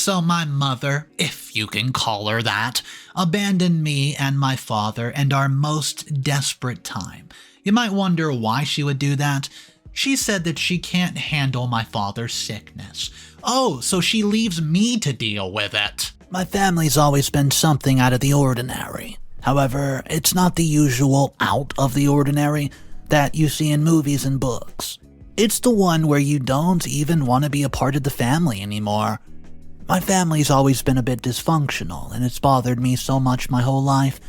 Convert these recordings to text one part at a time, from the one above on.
So my mother, if you can call her that, abandoned me and my father in our most desperate time. You might wonder why she would do that. She said that she can't handle my father's sickness. Oh, so she leaves me to deal with it. My family's always been something out of the ordinary. However, it's not the usual out of the ordinary that you see in movies and books. It's the one where you don't even want to be a part of the family anymore. My family's always been a bit dysfunctional, and it's bothered me so much my whole life.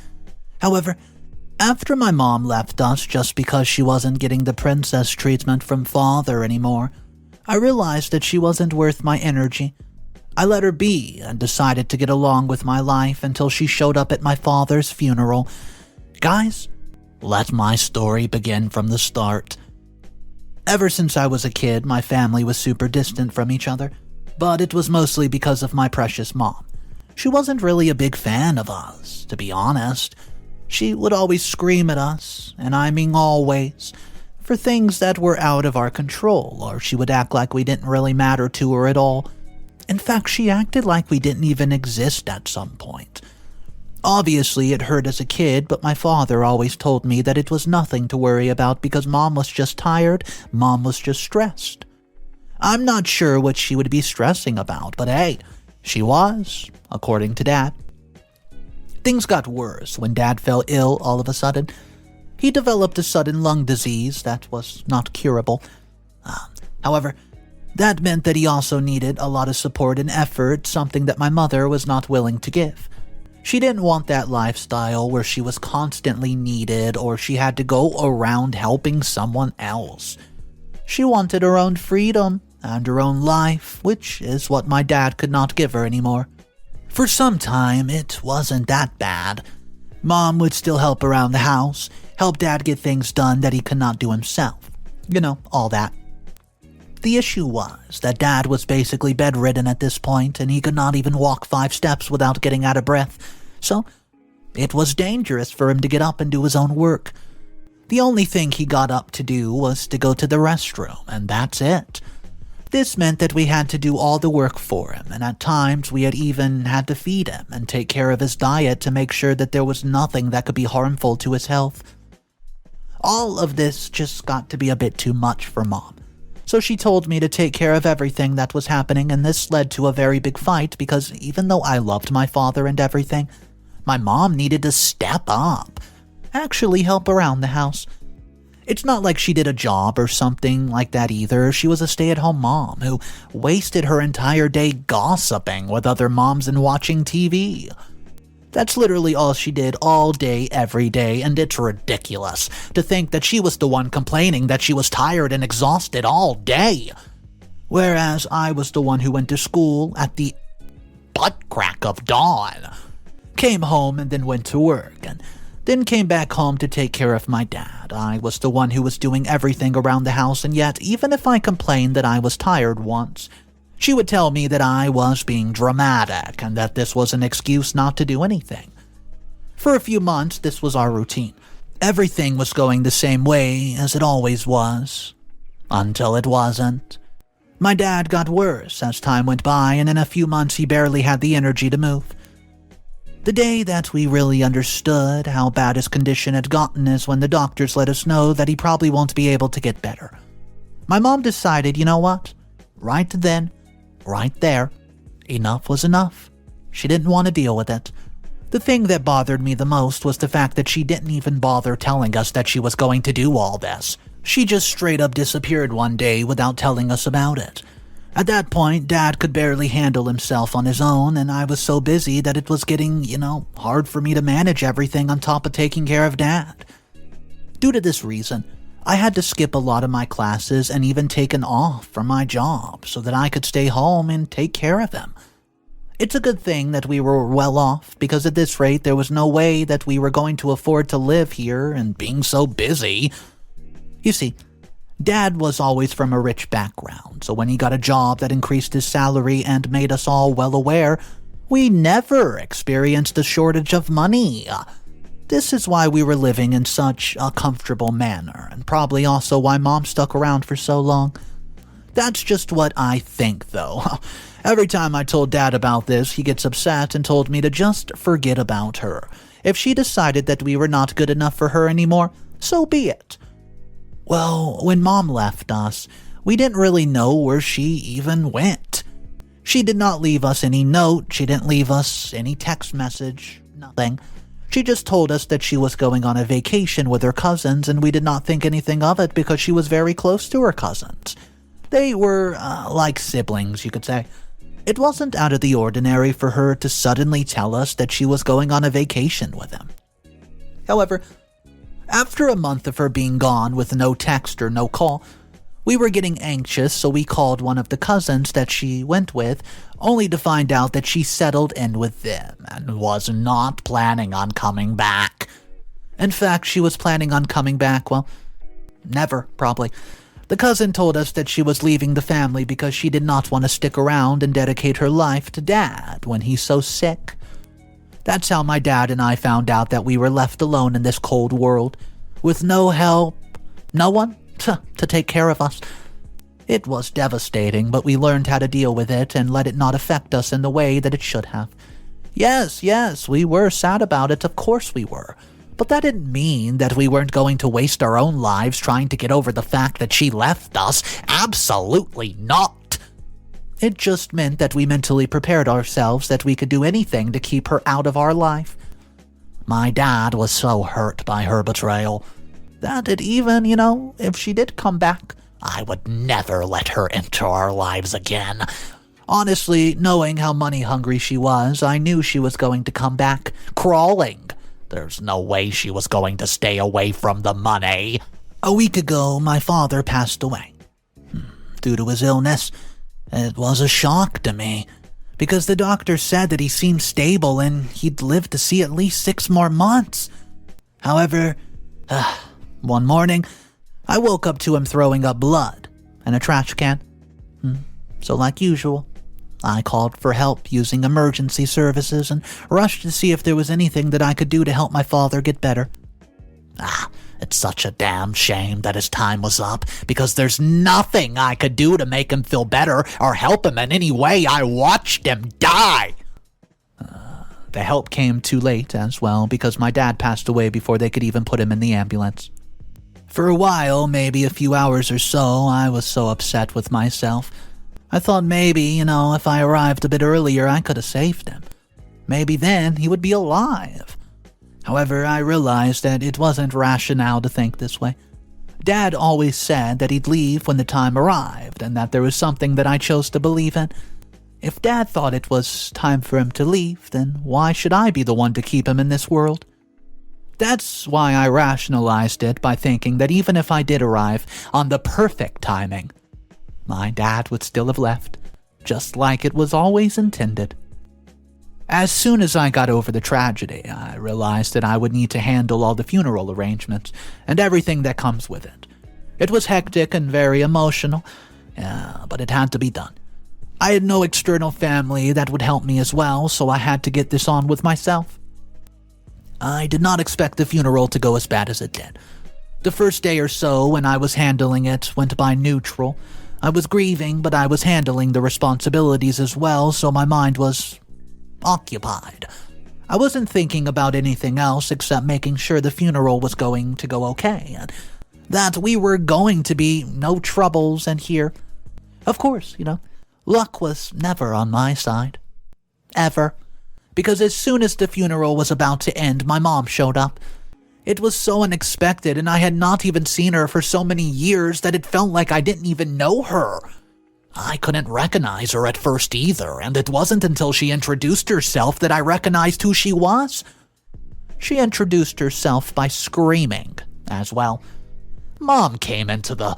However, after my mom left us just because she wasn't getting the princess treatment from father anymore, I realized that she wasn't worth my energy. I let her be and decided to get along with my life until she showed up at my father's funeral. Guys, let my story begin from the start. Ever since I was a kid, my family was super distant from each other, but it was mostly because of my precious mom. She wasn't really a big fan of us, to be honest. She would always scream at us, and I mean always, for things that were out of our control, or she would act like we didn't really matter to her at all. In fact, she acted like we didn't even exist at some point. Obviously, it hurt as a kid, but my father always told me that it was nothing to worry about because mom was just tired, mom was just stressed. I'm not sure what she would be stressing about, but hey, she was, according to Dad. Things got worse when Dad fell ill all of a sudden. He developed a sudden lung disease that was not curable. However, that meant that he also needed a lot of support and effort, something that my mother was not willing to give. She didn't want that lifestyle where she was constantly needed or she had to go around helping someone else. She wanted her own freedom and her own life, which is what my dad could not give her anymore. For some time, it wasn't that bad. Mom would still help around the house, help Dad get things done that he could not do himself. You know, all that. The issue was that Dad was basically bedridden at this point, and he could not even walk 5 steps without getting out of breath, so it was dangerous for him to get up and do his own work. The only thing he got up to do was to go to the restroom, and that's it. This meant that we had to do all the work for him, and at times we had even had to feed him and take care of his diet to make sure that there was nothing that could be harmful to his health. All of this just got to be a bit too much for Mom. So she told me to take care of everything that was happening, and this led to a very big fight because even though I loved my father and everything, my mom needed to step up, actually help around the house. It's not like she did a job or something like that either. She was a stay-at-home mom who wasted her entire day gossiping with other moms and watching TV. That's literally all she did all day, every day, and it's ridiculous to think that she was the one complaining that she was tired and exhausted all day. Whereas I was the one who went to school at the butt crack of dawn, came home and then went to work, and then came back home to take care of my dad. I was the one who was doing everything around the house, and yet even if I complained that I was tired once, she would tell me that I was being dramatic and that this was an excuse not to do anything. For a few months, this was our routine. Everything was going the same way as it always was. Until it wasn't. My dad got worse as time went by, and in a few months he barely had the energy to move. The day that we really understood how bad his condition had gotten is when the doctors let us know that he probably won't be able to get better. My mom decided, you know what? Right then, right there, enough was enough. She didn't want to deal with it. The thing that bothered me the most was the fact that she didn't even bother telling us that she was going to do all this. She just straight up disappeared one day without telling us about it. At that point, Dad could barely handle himself on his own, and I was so busy that it was getting, hard for me to manage everything on top of taking care of Dad. Due to this reason, I had to skip a lot of my classes and even taken off from my job so that I could stay home and take care of him. It's a good thing that we were well off, because at this rate there was no way that we were going to afford to live here and being so busy. You see, Dad was always from a rich background, so when he got a job that increased his salary and made us all well aware, we never experienced a shortage of money. This is why we were living in such a comfortable manner, and probably also why Mom stuck around for so long. That's just what I think, though. Every time I told Dad about this, he gets upset and told me to just forget about her. If she decided that we were not good enough for her anymore, so be it. Well, when Mom left us, we didn't really know where she even went. She did not leave us any note, she didn't leave us any text message, nothing. She just told us that she was going on a vacation with her cousins, and we did not think anything of it because she was very close to her cousins. They were like siblings, you could say. It wasn't out of the ordinary for her to suddenly tell us that she was going on a vacation with them. However, after a month of her being gone with no text or no call, we were getting anxious, so we called one of the cousins that she went with, only to find out that she settled in with them and was not planning on coming back. In fact, she was planning on coming back, well, never, probably. The cousin told us that she was leaving the family because she did not want to stick around and dedicate her life to Dad when he's so sick. That's how my dad and I found out that we were left alone in this cold world, with no help, no one to take care of us. It was devastating, but we learned how to deal with it and let it not affect us in the way that it should have. Yes, we were sad about it, of course we were. But that didn't mean that we weren't going to waste our own lives trying to get over the fact that she left us. Absolutely not. It just meant that we mentally prepared ourselves that we could do anything to keep her out of our life. My dad was so hurt by her betrayal that it even, if she did come back, I would never let her enter our lives again. Honestly, knowing how money hungry she was, I knew she was going to come back crawling. There's no way she was going to stay away from the money. A week ago, my father passed away. Due to his illness, it was a shock to me, because the doctor said that he seemed stable and he'd live to see at least 6 more months. However, one morning, I woke up to him throwing up blood in a trash can. So like usual, I called for help using emergency services and rushed to see if there was anything that I could do to help my father get better. It's such a damn shame that his time was up, because there's nothing I could do to make him feel better or help him in any way. I watched him die. The help came too late as well, because my dad passed away before they could even put him in the ambulance. For a while, maybe a few hours or so, I was so upset with myself. I thought maybe, if I arrived a bit earlier, I could have saved him. Maybe then he would be alive. However, I realized that it wasn't rational to think this way. Dad always said that he'd leave when the time arrived, and that there was something that I chose to believe in. If Dad thought it was time for him to leave, then why should I be the one to keep him in this world? That's why I rationalized it by thinking that even if I did arrive on the perfect timing, my dad would still have left, just like it was always intended. As soon as I got over the tragedy, I realized that I would need to handle all the funeral arrangements and everything that comes with it. It was hectic and very emotional, but it had to be done. I had no external family that would help me as well, so I had to get this on with myself. I did not expect the funeral to go as bad as it did. The first day or so when I was handling it went by neutral. I was grieving, but I was handling the responsibilities as well, so my mind was occupied. I wasn't thinking about anything else except making sure the funeral was going to go okay, and that we were going to be no troubles and here. Of course, luck was never on my side. Ever. Because as soon as the funeral was about to end, my mom showed up. It was so unexpected, and I had not even seen her for so many years that it felt like I didn't even know her. I couldn't recognize her at first either, and it wasn't until she introduced herself that I recognized who she was. She introduced herself by screaming as well. Mom came into the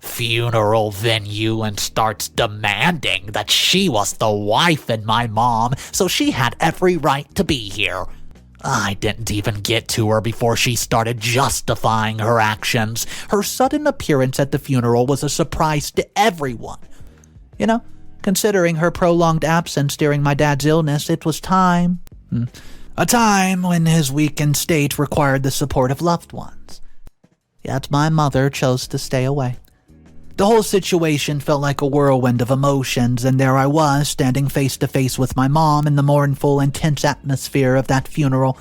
funeral venue and starts demanding that she was the wife and my mom, so she had every right to be here. I didn't even get to her before she started justifying her actions. Her sudden appearance at the funeral was a surprise to everyone. Considering her prolonged absence during my dad's illness, it was time. A time when his weakened state required the support of loved ones. Yet my mother chose to stay away. The whole situation felt like a whirlwind of emotions, and there I was, standing face to face with my mom in the mournful and tense atmosphere of that funeral.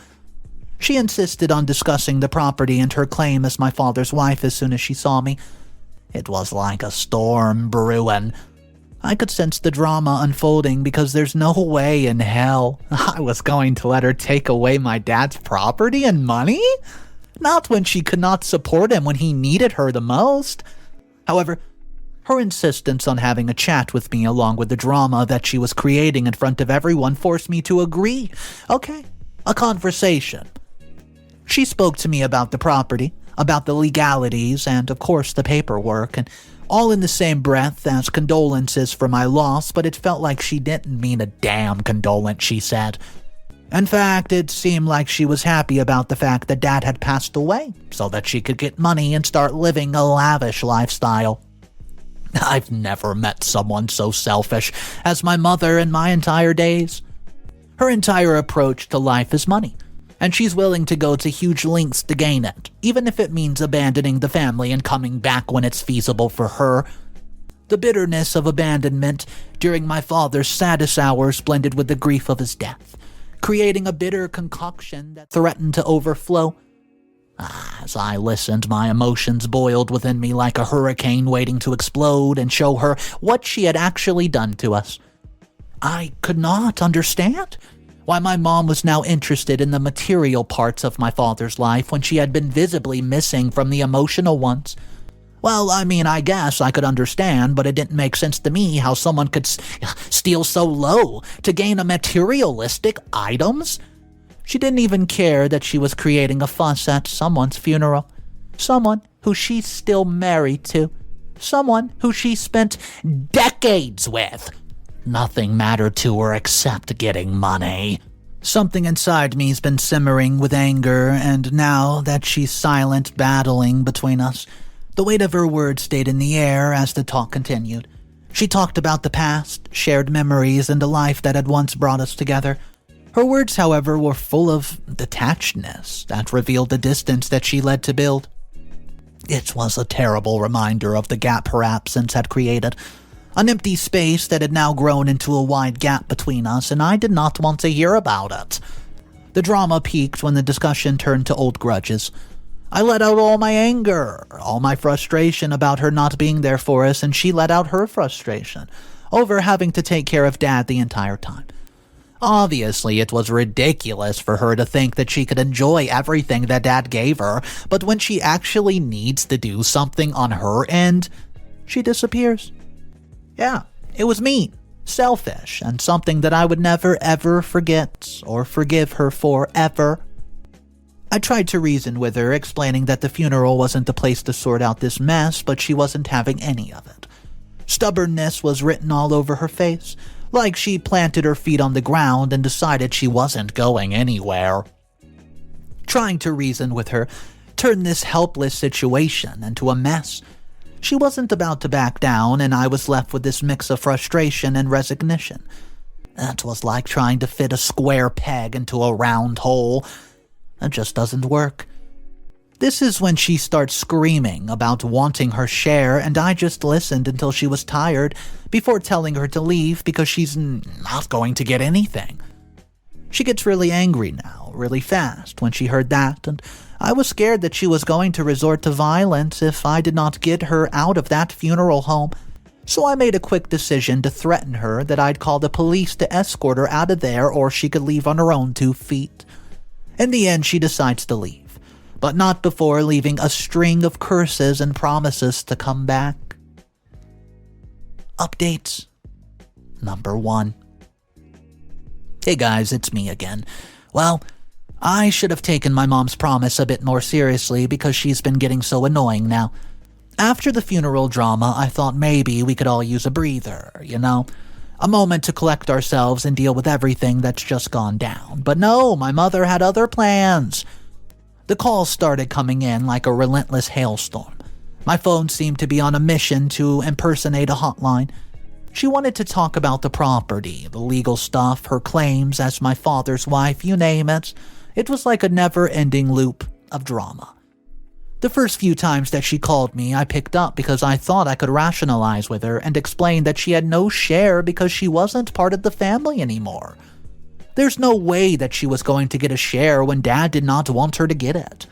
She insisted on discussing the property and her claim as my father's wife as soon as she saw me. It was like a storm brewing. I could sense the drama unfolding because there's no way in hell I was going to let her take away my dad's property and money. Not when she could not support him when he needed her the most. However, her insistence on having a chat with me along with the drama that she was creating in front of everyone forced me to agree. Okay, a conversation. She spoke to me about the property, about the legalities, and of course the paperwork, and all in the same breath as condolences for my loss, but it felt like she didn't mean a damn condolence, she said. In fact, it seemed like she was happy about the fact that Dad had passed away, so that she could get money and start living a lavish lifestyle. I've never met someone so selfish as my mother in my entire days. Her entire approach to life is money, and she's willing to go to huge lengths to gain it, even if it means abandoning the family and coming back when it's feasible for her. The bitterness of abandonment during my father's saddest hours blended with the grief of his death, creating a bitter concoction that threatened to overflow. As I listened, my emotions boiled within me like a hurricane waiting to explode and show her what she had actually done to us. I could not understand why my mom was now interested in the material parts of my father's life when she had been visibly missing from the emotional ones. Well, I mean, I guess I could understand, but it didn't make sense to me how someone could steal so low to gain a materialistic items. She didn't even care that she was creating a fuss at someone's funeral. Someone who she's still married to. Someone who she spent decades with. Nothing mattered to her except getting money. Something inside me's been simmering with anger, and now that she's silent, battling between us, the weight of her words stayed in the air as the talk continued. She talked about the past, shared memories, and a life that had once brought us together. Her words, however, were full of detachedness that revealed the distance that she led to build. It was a terrible reminder of the gap her absence had created. An empty space that had now grown into a wide gap between us, and I did not want to hear about it. The drama peaked when the discussion turned to old grudges. I let out all my anger, all my frustration about her not being there for us, and she let out her frustration over having to take care of Dad the entire time. Obviously, it was ridiculous for her to think that she could enjoy everything that Dad gave her, but when she actually needs to do something on her end, she disappears. Yeah, it was mean, selfish, and something that I would never ever forget or forgive her for ever. I tried to reason with her, explaining that the funeral wasn't the place to sort out this mess, but she wasn't having any of it. Stubbornness was written all over her face, like she planted her feet on the ground and decided she wasn't going anywhere. Trying to reason with her turned this helpless situation into a mess. She wasn't about to back down, and I was left with this mix of frustration and resignation. It was like trying to fit a square peg into a round hole. It just doesn't work. This is when she starts screaming about wanting her share, and I just listened until she was tired before telling her to leave because she's not going to get anything. She gets really angry now, really fast, when she heard that, and I was scared that she was going to resort to violence if I did not get her out of that funeral home. So I made a quick decision to threaten her that I'd call the police to escort her out of there or she could leave on her own 2 feet. In the end, she decides to leave, but not before leaving a string of curses and promises to come back. Updates. Number 1. Hey guys, it's me again. Well, I should have taken my mom's promise a bit more seriously because she's been getting so annoying now. After the funeral drama, I thought maybe we could all use a breather, a moment to collect ourselves and deal with everything that's just gone down. But no, my mother had other plans. The calls started coming in like a relentless hailstorm. My phone seemed to be on a mission to impersonate a hotline. She wanted to talk about the property, the legal stuff, her claims as my father's wife, you name it. It was like a never-ending loop of drama. The first few times that she called me, I picked up because I thought I could rationalize with her and explain that she had no share because she wasn't part of the family anymore. There's no way that she was going to get a share when Dad did not want her to get it.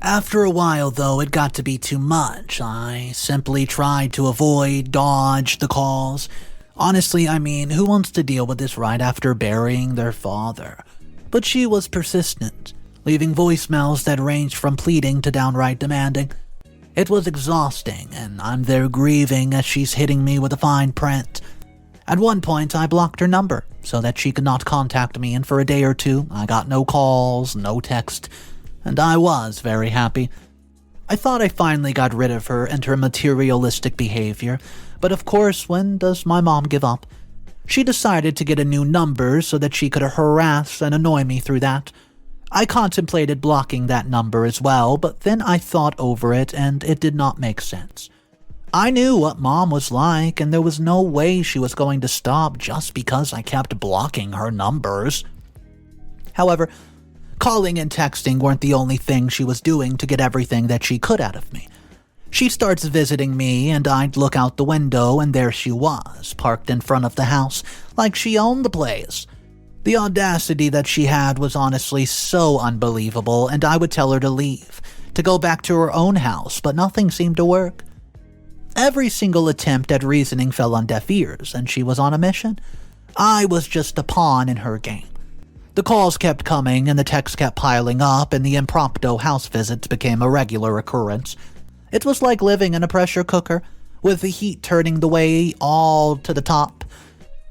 After a while, though, it got to be too much. I simply tried to dodge the calls. Honestly, who wants to deal with this right after burying their father? But she was persistent, leaving voicemails that ranged from pleading to downright demanding. It was exhausting, and I'm there grieving as she's hitting me with a fine print. At one point, I blocked her number so that she could not contact me, and for a day or two, I got no calls, no text, and I was very happy. I thought I finally got rid of her and her materialistic behavior, but of course, when does my mom give up? She decided to get a new number so that she could harass and annoy me through that. I contemplated blocking that number as well, but then I thought over it and it did not make sense. I knew what Mom was like, and there was no way she was going to stop just because I kept blocking her numbers. However, calling and texting weren't the only thing she was doing to get everything that she could out of me. She starts visiting me, and I'd look out the window, and there she was, parked in front of the house, like she owned the place. The audacity that she had was honestly so unbelievable, and I would tell her to leave, to go back to her own house, but nothing seemed to work. Every single attempt at reasoning fell on deaf ears, and she was on a mission. I was just a pawn in her game. The calls kept coming, and the texts kept piling up, and the impromptu house visits became a regular occurrence. It was like living in a pressure cooker, with the heat turning the way all to the top.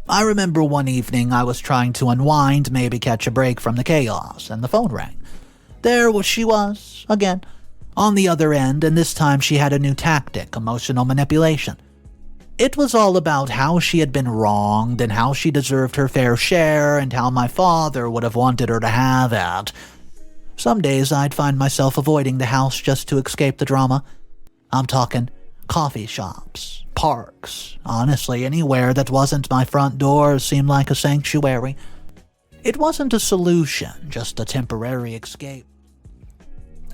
I remember one evening I was trying to unwind, maybe catch a break from the chaos, and the phone rang. She was, again, on the other end, and this time she had a new tactic, emotional manipulation. It was all about how she had been wronged, and how she deserved her fair share, and how my father would have wanted her to have it. Some days I'd find myself avoiding the house just to escape the drama. I'm talking coffee shops, parks, honestly, anywhere that wasn't my front door seemed like a sanctuary. It wasn't a solution, just a temporary escape.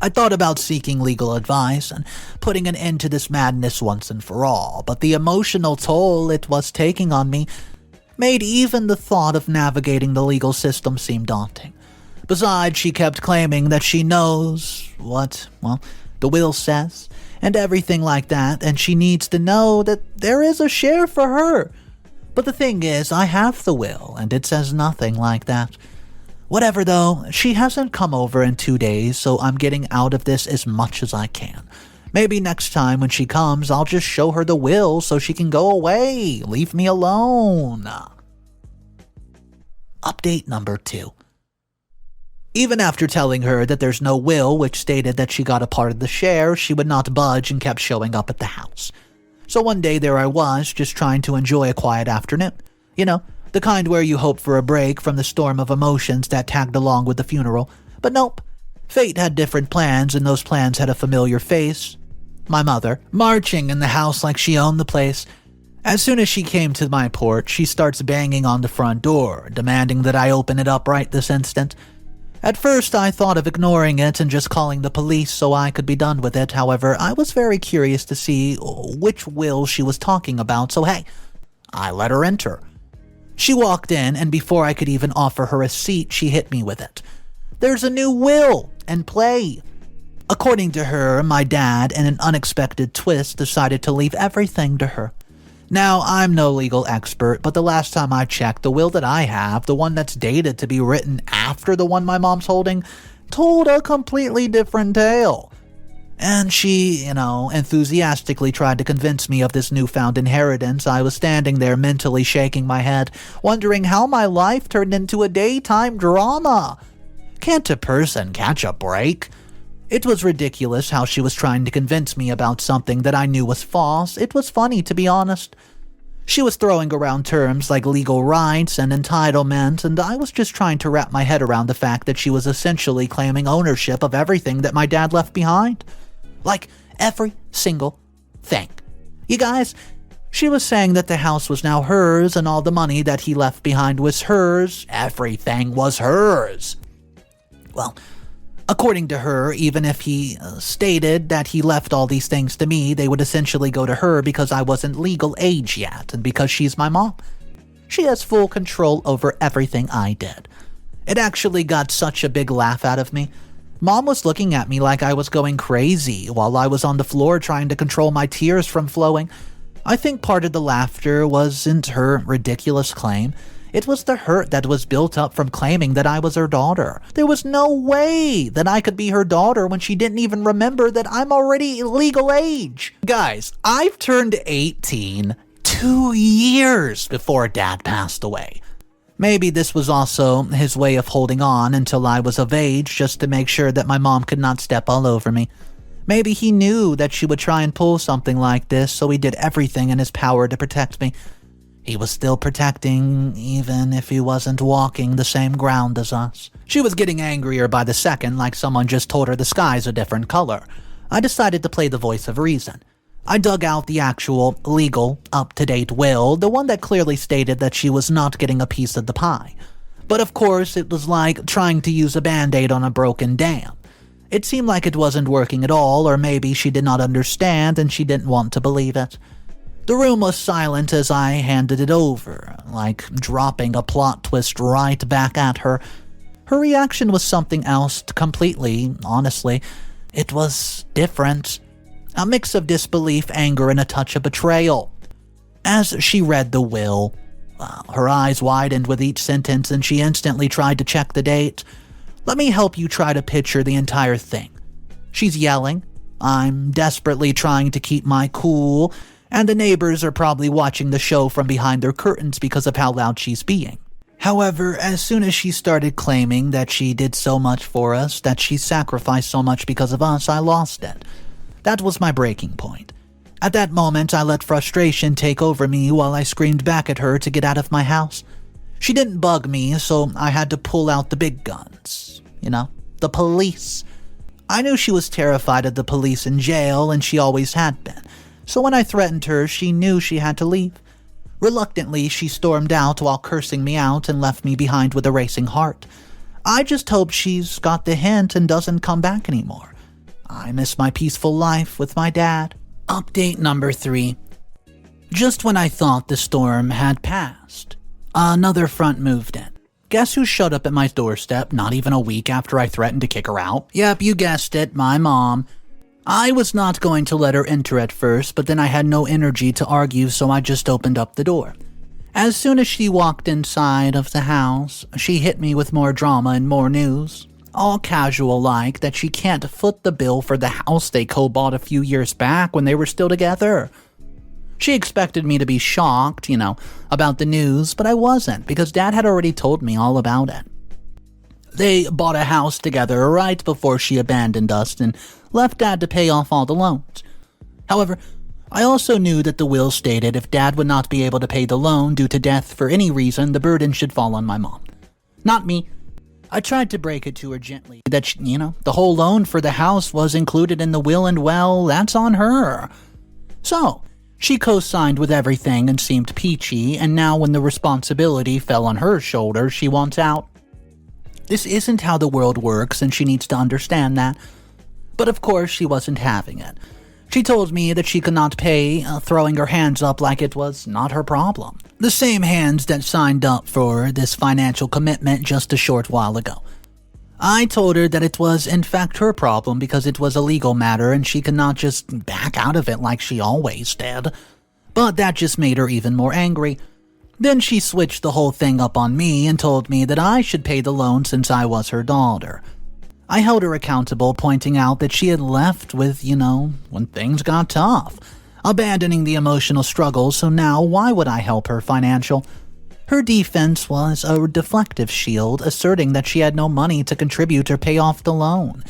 I thought about seeking legal advice and putting an end to this madness once and for all, but the emotional toll it was taking on me made even the thought of navigating the legal system seem daunting. Besides, she kept claiming that she knows what, the will says, and everything like that, and she needs to know that there is a share for her. But the thing is, I have the will, and it says nothing like that. Whatever though, she hasn't come over in 2 days, so I'm getting out of this as much as I can. Maybe next time when she comes, I'll just show her the will so she can go away. Leave me alone. Update number 2. Even after telling her that there's no will, which stated that she got a part of the share, she would not budge and kept showing up at the house. So one day there I was, just trying to enjoy a quiet afternoon. You know, the kind where you hope for a break from the storm of emotions that tagged along with the funeral. But nope. Fate had different plans, and those plans had a familiar face. My mother, marching in the house like she owned the place. As soon as she came to my porch, she starts banging on the front door, demanding that I open it up right this instant. At first, I thought of ignoring it and just calling the police so I could be done with it. However, I was very curious to see which will she was talking about, so hey, I let her enter. She walked in, and before I could even offer her a seat, she hit me with it. There's a new will and play. According to her, my dad, in an unexpected twist, decided to leave everything to her. Now, I'm no legal expert, but the last time I checked, the will that I have, the one that's dated to be written after the one my mom's holding, told a completely different tale. And she, enthusiastically tried to convince me of this newfound inheritance. I was standing there mentally shaking my head, wondering how my life turned into a daytime drama. Can't a person catch a break? It was ridiculous how she was trying to convince me about something that I knew was false. It was funny, to be honest. She was throwing around terms like legal rights and entitlement, and I was just trying to wrap my head around the fact that she was essentially claiming ownership of everything that my dad left behind. Like, every single thing. You guys, she was saying that the house was now hers, and all the money that he left behind was hers. Everything was hers. Well, According to her, even if he stated that he left all these things to me, they would essentially go to her because I wasn't legal age yet and because she's my mom. She has full control over everything I did. It actually got such a big laugh out of me. Mom was looking at me like I was going crazy while I was on the floor trying to control my tears from flowing. I think part of the laughter wasn't her ridiculous claim. It was the hurt that was built up from claiming that I was her daughter. There was no way that I could be her daughter when she didn't even remember that I'm already legal age. Guys, I've turned 18 2 years before Dad passed away. Maybe this was also his way of holding on until I was of age just to make sure that my mom could not step all over me. Maybe he knew that she would try and pull something like this, so he did everything in his power to protect me. He was still protecting, even if he wasn't walking the same ground as us. She was getting angrier by the second, like someone just told her the sky's a different color. I decided to play the voice of reason. I dug out the actual, legal, up-to-date will, the one that clearly stated that she was not getting a piece of the pie. But of course, it was like trying to use a Band-Aid on a broken dam. It seemed like it wasn't working at all, or maybe she did not understand and she didn't want to believe it. The room was silent as I handed it over, like dropping a plot twist right back at her. Her reaction was something else completely, honestly. It was different. A mix of disbelief, anger, and a touch of betrayal. As she read the will, her eyes widened with each sentence and she instantly tried to check the date. Let me help you try to picture the entire thing. She's yelling. I'm desperately trying to keep my cool, and the neighbors are probably watching the show from behind their curtains because of how loud she's being. However, as soon as she started claiming that she did so much for us, that she sacrificed so much because of us, I lost it. That was my breaking point. At that moment, I let frustration take over me while I screamed back at her to get out of my house. She didn't bug me, so I had to pull out the big guns. The police. I knew she was terrified of the police in jail, and she always had been. So when I threatened her, she knew she had to leave. Reluctantly, she stormed out while cursing me out and left me behind with a racing heart. I just hope she's got the hint and doesn't come back anymore. I miss my peaceful life with my dad. Update number 3. Just when I thought the storm had passed, another front moved in. Guess who showed up at my doorstep not even a week after I threatened to kick her out? Yep, you guessed it, my mom. I was not going to let her enter at first, but then I had no energy to argue, so I just opened up the door. As soon as she walked inside of the house, she hit me with more drama and more news. All casual-like that she can't foot the bill for the house they co-bought a few years back when they were still together. She expected me to be shocked, about the news, but I wasn't because Dad had already told me all about it. They bought a house together right before she abandoned us and left Dad to pay off all the loans. However, I also knew that the will stated if Dad would not be able to pay the loan due to death for any reason, the burden should fall on my mom. Not me. I tried to break it to her gently that, the whole loan for the house was included in the will and well, that's on her. So, she co-signed with everything and seemed peachy, and now when the responsibility fell on her shoulders, she wants out. This isn't how the world works, and she needs to understand that. But of course, she wasn't having it. She told me that she could not pay, throwing her hands up like it was not her problem. The same hands that signed up for this financial commitment just a short while ago. I told her that it was in fact her problem because it was a legal matter and she could not just back out of it like she always did. But that just made her even more angry. Then she switched the whole thing up on me and told me that I should pay the loan since I was her daughter. I held her accountable, pointing out that she had left with, when things got tough, abandoning the emotional struggle, so now why would I help her financial? Her defense was a deflective shield, asserting that she had no money to contribute or pay off the loan.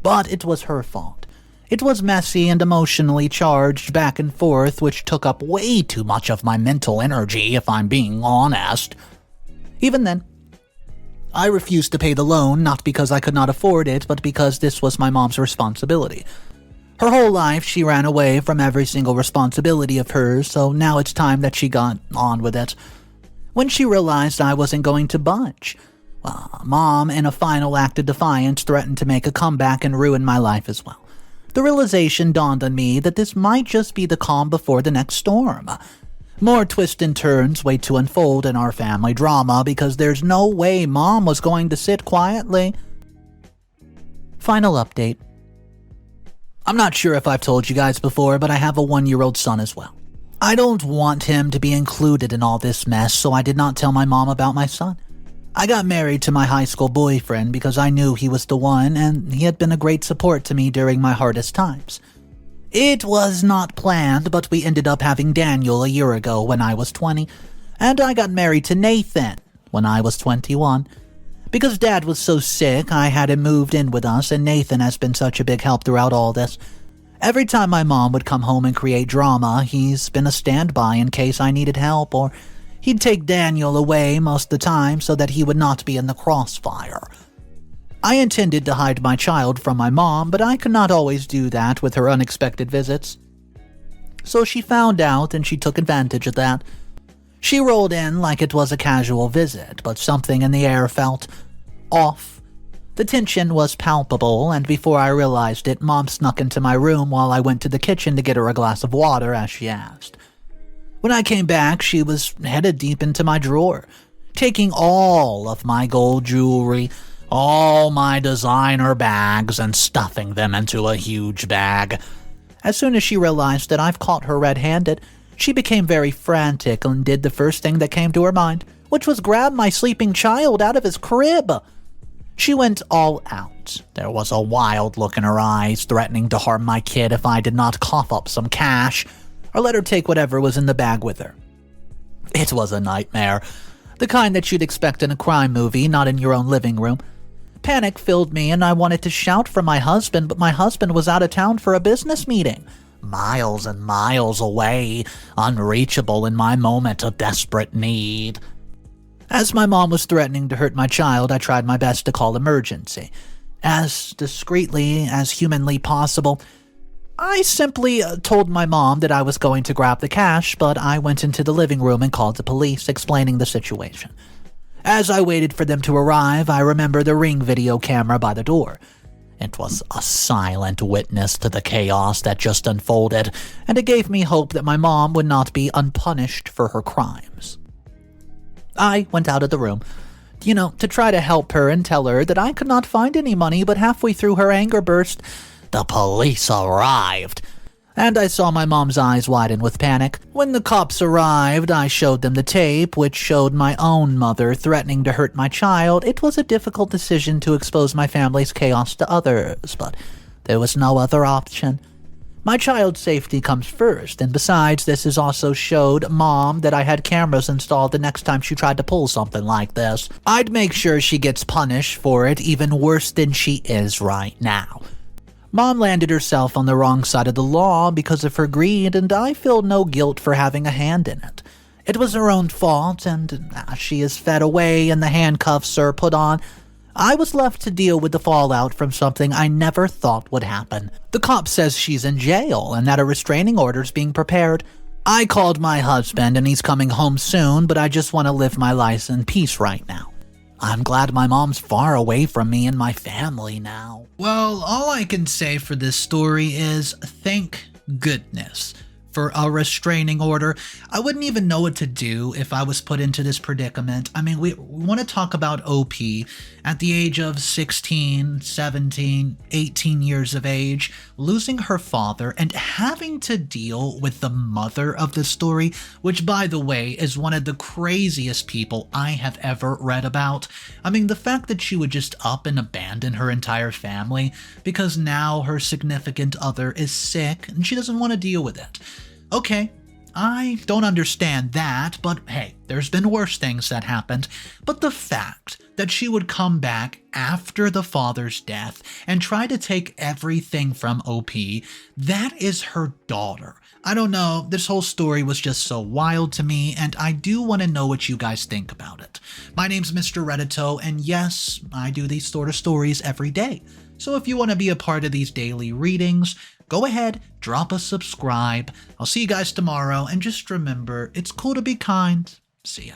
But it was her fault. It was messy and emotionally charged back and forth, which took up way too much of my mental energy, if I'm being honest. Even then, I refused to pay the loan, not because I could not afford it, but because this was my mom's responsibility. Her whole life, she ran away from every single responsibility of hers, so now it's time that she got on with it. When she realized I wasn't going to budge, Mom, in a final act of defiance, threatened to make a comeback and ruin my life as well. The realization dawned on me that this might just be the calm before the next storm. More twists and turns wait to unfold in our family drama because there's no way Mom was going to sit quietly. Final update. I'm not sure if I've told you guys before, but I have a 1-year-old son as well. I don't want him to be included in all this mess, so I did not tell my mom about my son. I got married to my high school boyfriend because I knew he was the one, and he had been a great support to me during my hardest times. It was not planned, but we ended up having Daniel a year ago when I was 20, and I got married to Nathan when I was 21. Because Dad was so sick, I had him moved in with us, and Nathan has been such a big help throughout all this. Every time my mom would come home and create drama, he's been a standby in case I needed help, or he'd take Daniel away most of the time so that he would not be in the crossfire. I intended to hide my child from my mom, but I could not always do that with her unexpected visits. So she found out and she took advantage of that. She rolled in like it was a casual visit, but something in the air felt off. The tension was palpable, and before I realized it, Mom snuck into my room while I went to the kitchen to get her a glass of water as she asked. When I came back, she was headed deep into my drawer, taking all of my gold jewelry, all my designer bags, and stuffing them into a huge bag. As soon as she realized that I've caught her red-handed, she became very frantic and did the first thing that came to her mind, which was grab my sleeping child out of his crib. She went all out. There was a wild look in her eyes, threatening to harm my kid if I did not cough up some cash or let her take whatever was in the bag with her. It was a nightmare, the kind that you'd expect in a crime movie, not in your own living room. Panic filled me and I wanted to shout for my husband, but my husband was out of town for a business meeting, miles and miles away, unreachable in my moment of desperate need. As my mom was threatening to hurt my child, I tried my best to call emergency. As discreetly as humanly possible, I simply told my mom that I was going to grab the cash, but I went into the living room and called the police, explaining the situation. As I waited for them to arrive, I remember the Ring video camera by the door. It was a silent witness to the chaos that just unfolded, and it gave me hope that my mom would not be unpunished for her crimes. I went out of the room, to try to help her and tell her that I could not find any money, but halfway through her anger burst, the police arrived. And I saw my mom's eyes widen with panic. When the cops arrived, I showed them the tape, which showed my own mother threatening to hurt my child. It was a difficult decision to expose my family's chaos to others, but there was no other option. My child's safety comes first, and besides, this has also showed Mom that I had cameras installed the next time she tried to pull something like this. I'd make sure she gets punished for it even worse than she is right now. Mom landed herself on the wrong side of the law because of her greed, and I feel no guilt for having a hand in it. It was her own fault, and she is fed away and the handcuffs are put on. I was left to deal with the fallout from something I never thought would happen. The cop says she's in jail and that a restraining order's being prepared. I called my husband and he's coming home soon, but I just want to live my life in peace right now. I'm glad my mom's far away from me and my family now. Well, all I can say for this story is thank goodness for a restraining order. I wouldn't even know what to do if I was put into this predicament. I mean, we want to talk about OP at the age of 16, 17, 18 years of age, losing her father and having to deal with the mother of the story, which, by the way, is one of the craziest people I have ever read about. I mean, the fact that she would just up and abandon her entire family because now her significant other is sick and she doesn't want to deal with it. Okay, I don't understand that, but hey, there's been worse things that happened. But the fact that she would come back after the father's death and try to take everything from OP, that is her daughter. I don't know, this whole story was just so wild to me, and I do want to know what you guys think about it. My name's Mr. Reddito, and yes, I do these sort of stories every day. So if you want to be a part of these daily readings, go ahead, drop a subscribe. I'll see you guys tomorrow, and just remember, it's cool to be kind. See ya.